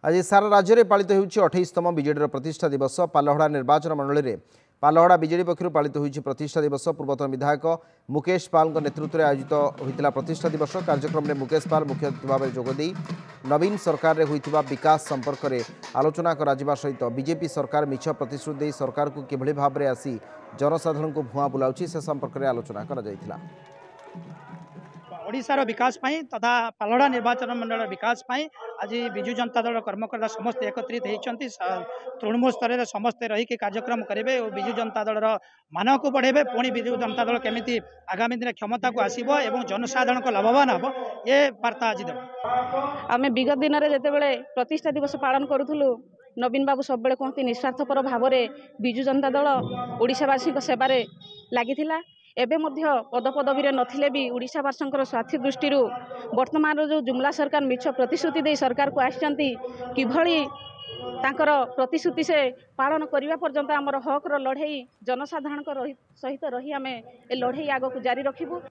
आज सारा राज्य में पालित हो 28तम बीजेडी प्रतिष्ठा दिवस। पालहड़ा निर्वाचन मंडल में पालहड़ा बीजेडी पक्षर पालित हो प्रतिष्ठा दिवस। पूर्वतन विधायक मुकेश पाल नेतृत्व में आयोजित होता प्रतिष्ठा दिवस कार्यक्रम में मुकेश पाल मुख्य अतिथि भाव में जोगदे नवीन सरकार में होता विकास संपर्क में आलोचना करा सहित बीजेपी सरकार मिछ प्रतिश्रुति सरकार को किभली भाव में आसी जनसाधारण को भुआ बुलाउछि से संपर्क में आलोचना करा ओडिशार विकास तथा पालहड़ा निर्वाचन मंडल विकास आज विजु जनता दल कर्मकर्ता समस्त एकत्रित होती तृणमूल स्तर में समस्ते रहीकि कार्यक्रम करेंगे और विजु जनता दल मान को बढ़ेबे पुणी विजु जनता दल केमी आगामी दिन क्षमता को आसब और जनसाधारण को लाभवान हम ये वार्ता आज देव। आम विगत दिन में जिते प्रतिष्ठा दिवस पालन करूँ नवीन बाबू सब कहते निस्वार्थपर भाव में विजु जनता दल ओडिशावासी सेवार लगी एबे मध्य पदपदवी नथिले भी ओडिशावासींकर स्वास्थ्य दृष्टि वर्तमान जो जुमला सरकार मिछ प्रतिश्रुति दे सरकार को आसचंती किभली तांकर प्रतिश्रुति से पालन करने पर्यंत आमर हक लड़ई जनसाधारण सहित रही आम ए लड़ई आग को जारी रखिबू।